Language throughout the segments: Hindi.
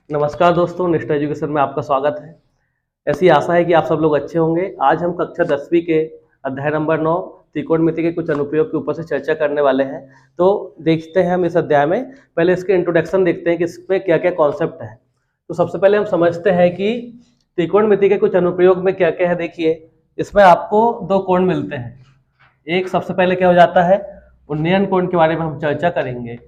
नमस्कार दोस्तों, निष्ठा एजुकेशन में आपका स्वागत है। ऐसी आशा है कि आप सब लोग अच्छे होंगे। आज हम कक्षा 10वीं के अध्याय नंबर 9 त्रिकोणमिति के कुछ अनुप्रयोग के ऊपर से चर्चा करने वाले हैं। तो देखते हैं हम इस अध्याय में, पहले इसके इंट्रोडक्शन देखते हैं कि इसमें क्या क्या कॉन्सेप्ट है। तो सबसे पहले हम समझते हैं कि त्रिकोणमिति के कुछ अनुप्रयोग में क्या क्या है। देखिए, इसमें आपको दो कोण मिलते हैं। एक सबसे पहले क्या हो जाता है, उन्नयन कोण के बारे में हम चर्चा करेंगे।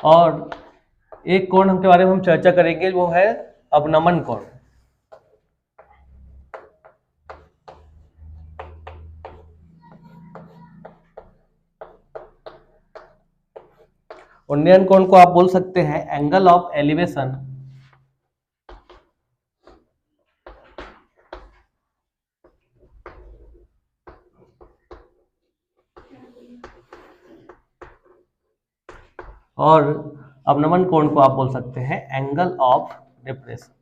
और एक कोण के बारे में हम चर्चा करेंगे, वो है अवनमन कोण। उन्नयन कोण को आप बोल सकते हैं एंगल ऑफ एलिवेशन। और अवनमन कोण को आप बोल सकते हैं एंगल ऑफ डिप्रेशन।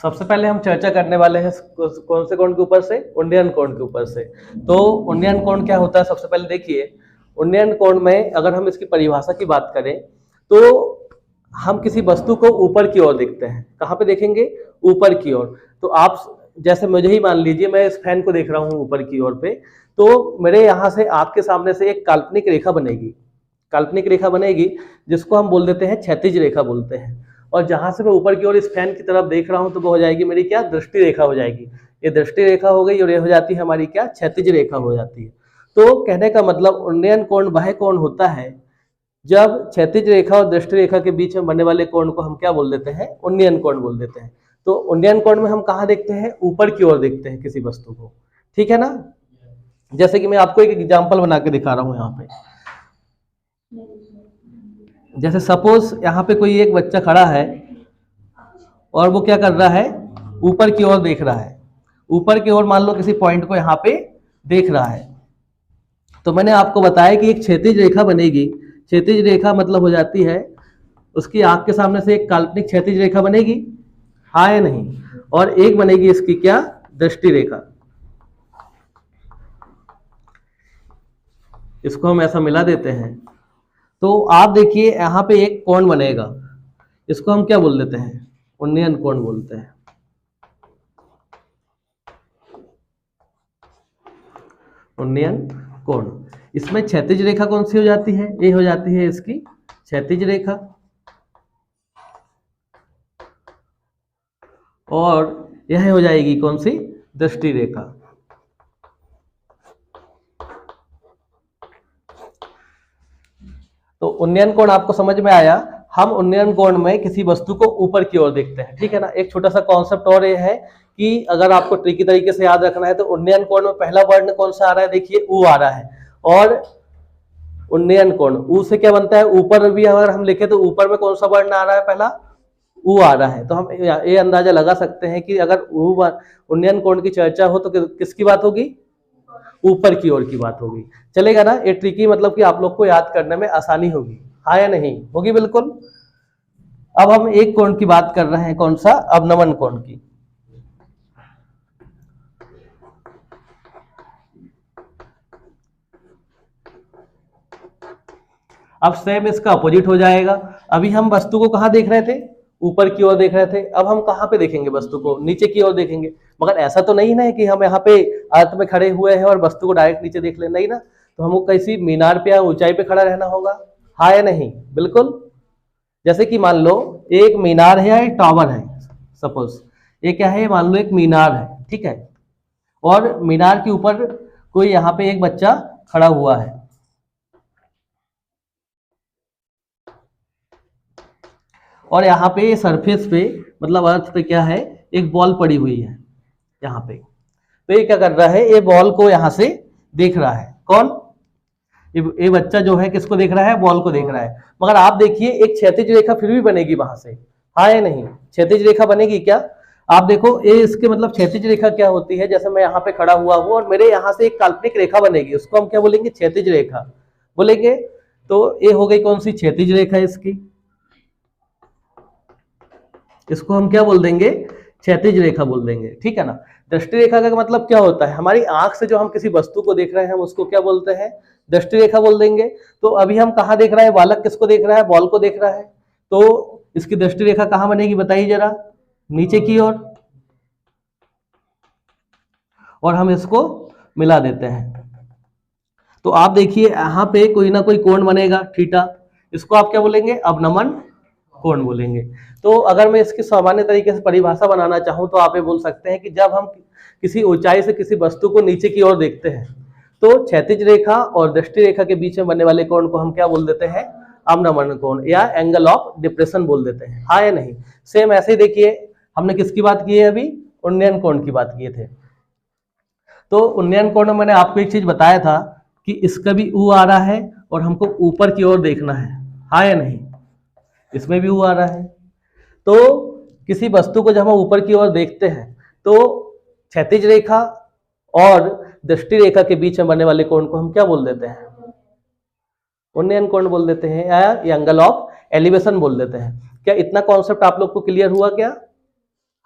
सबसे पहले हम चर्चा करने वाले हैं कौन से कोण के ऊपर से, उन्नयन कोण के ऊपर से। तो उन्नयन कोण क्या होता है, सबसे पहले देखिए, उन्नयन कोण में अगर हम इसकी परिभाषा की बात करें तो हम किसी वस्तु को ऊपर की ओर देखते हैं। कहाँ पे देखेंगे, ऊपर की ओर। तो आप जैसे मुझे ही मान लीजिए, मैं इस फैन को देख रहा हूँ ऊपर की ओर पे, तो मेरे यहाँ से आपके सामने से एक काल्पनिक रेखा बनेगी। काल्पनिक रेखा बनेगी जिसको हम बोल देते हैं क्षैतिज रेखा बोलते हैं। और जहां से मैं ऊपर की ओर इस फैन की तरफ देख रहा हूं तो वो हो जाएगी मेरी क्या, दृष्टि रेखा हो जाएगी। ये दृष्टि रेखा हो गई और ये हो जाती है हमारी क्या, क्षैतिज रेखा हो जाती है। तो कहने का मतलब उन्नयन कोण वह कोण होता है जब क्षैतिज रेखा और दृष्टि रेखा के बीच में बनने वाले कोण को हम क्या बोल देते हैं, उन्नयन कोण बोल देते हैं। तो उन्नयन कोण में हम कहाँ देखते हैं, ऊपर की ओर देखते हैं किसी वस्तु को। ठीक है ना। जैसे कि मैं आपको एक एग्जाम्पल बना के दिखा रहा हूँ यहाँ पे। जैसे सपोज यहाँ पे कोई एक बच्चा खड़ा है और वो क्या कर रहा है, ऊपर की ओर देख रहा है। ऊपर की ओर मान लो किसी पॉइंट को यहाँ पे देख रहा है। तो मैंने आपको बताया कि एक क्षैतिज रेखा बनेगी। क्षैतिज रेखा मतलब हो जाती है उसकी आंख के सामने से एक काल्पनिक क्षैतिज रेखा बनेगी, हाँ या नहीं। और एक बनेगी इसकी क्या, दृष्टि रेखा। इसको हम ऐसा मिला देते हैं तो आप देखिए यहाँ पे एक कोण बनेगा। इसको हम क्या बोल देते हैं, उन्नयन कोण बोलते हैं। उन्नयन कोण। इसमें क्षैतिज रेखा कौन सी हो जाती है, ये हो जाती है इसकी क्षैतिज रेखा। और यह हो जाएगी कौन सी, दृष्टि रेखा। तो उन्नयन कोण आपको समझ में आया। हम उन्नयन कोण में किसी वस्तु को ऊपर की ओर देखते हैं, ठीक है ना। एक छोटा सा कॉन्सेप्ट और ये है कि अगर आपको ट्रिकी तरीके से याद रखना है तो उन्नयन कोण में पहला वर्ण कौन सा आ रहा है, देखिए ऊ आ रहा है। और उन्नयन कोण ऊ से क्या बनता है, ऊपर भी अगर हम लिखे तो ऊपर में कौन सा वर्ण आ रहा है, पहला ऊ आ रहा है। तो हम ये अंदाजा लगा सकते हैं कि अगर उन्नयन कोण की चर्चा हो तो किसकी बात होगी, ऊपर की ओर की बात होगी। चलेगा ना। ये ट्रिकी मतलब कि आप लोग को याद करने में आसानी होगी, हाँ या नहीं, होगी बिल्कुल। अब हम एक कोण की बात कर रहे हैं, कौन सा, अवनमन कोण की। अब सेम इसका अपोजिट हो जाएगा। अभी हम वस्तु को कहाँ देख रहे थे, ऊपर की ओर देख रहे थे। अब हम कहाँ पे देखेंगे वस्तु को, नीचे की ओर देखेंगे। मगर ऐसा तो नहीं ना कि हम यहाँ पे अर्थ में खड़े हुए हैं और वस्तु को डायरेक्ट नीचे देख ले, नहीं ना। तो हमको किसी मीनार पे या ऊंचाई पे खड़ा रहना होगा, हाँ या नहीं, बिल्कुल। जैसे कि मान लो एक मीनार है या एक टावर है। सपोज ये क्या है, मान लो एक मीनार है, ठीक है। और मीनार के ऊपर कोई यहाँ पे एक बच्चा खड़ा हुआ है। और यहाँ पे सरफेस पे मतलब अर्थ पे क्या है, एक बॉल पड़ी हुई है यहाँ पे। तो ये क्या कर रहा है, ये बॉल को यहाँ से देख रहा है। कौन, ये बच्चा जो है किसको देख रहा है, बॉल को देख रहा है। मगर आप देखिए एक क्षैतिज रेखा फिर भी बनेगी वहां से, हाँ या नहीं, क्षैतिज रेखा बनेगी क्या। आप देखो ये इसके मतलब क्षैतिज रेखा क्या होती है, जैसे मैं यहाँ पे खड़ा हुआ हूँ और मेरे यहाँ से एक काल्पनिक रेखा बनेगी, उसको हम क्या बोलेंगे, क्षैतिज रेखा बोलेंगे। तो ये हो गई कौन सी, क्षैतिज रेखा इसकी। इसको हम क्या बोल देंगे, क्षैतिज रेखा बोल देंगे, ठीक है ना। दृष्टि रेखा का मतलब क्या होता है, हमारी आंख से जो हम किसी वस्तु को देख रहे हैं हम उसको क्या बोलते हैं, दृष्टि रेखा बोल देंगे। तो अभी हम कहाँ देख रहे हैं, बालक किसको देख रहा है, बॉल को देख रहा है, तो इसकी दृष्टि रेखा कहाँ बनेगी बताइए जरा, नीचे की ओर, और हम इसको मिला देते हैं। तो आप देखिए यहाँ पे कोई ना कोई कोण बनेगा थीटा, इसको आप क्या बोलेंगे, अवनमन कोण बोलेंगे। तो अगर मैं इसकी सामान्य तरीके से परिभाषा बनाना चाहूं तो आप ये बोल सकते हैं कि जब हम किसी ऊंचाई से किसी वस्तु को नीचे की ओर देखते हैं तो क्षैतिज रेखा और दृष्टि रेखा के बीच में बनने वाले कोण को हम क्या बोल देते हैं, अवनमन कोण या एंगल ऑफ डिप्रेशन बोल देते हैं, हाँ या नहीं। सेम ऐसे ही देखिए हमने किसकी बात की है, अभी उन्नयन कोण की बात किए थे। तो उन्नयन कोण में मैंने आपको एक चीज बताया था कि इसका भी U आ रहा है और हमको ऊपर की ओर देखना है, हाँ या नहीं, इसमें भी U आ रहा है। तो किसी वस्तु को जब हम ऊपर की ओर देखते हैं तो क्षैतिज रेखा और दृष्टि रेखा के बीच में बनने वाले कोण को हम क्या बोल देते हैं, उन्नयन कोण बोल देते हैं या एंगल ऑफ एलिवेशन बोल देते हैं। क्या इतना कॉन्सेप्ट आप लोग को क्लियर हुआ क्या,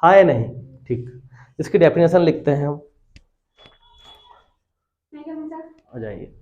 हाँ या नहीं, ठीक। इसकी डेफिनेशन लिखते हैं हम, आ जाइए।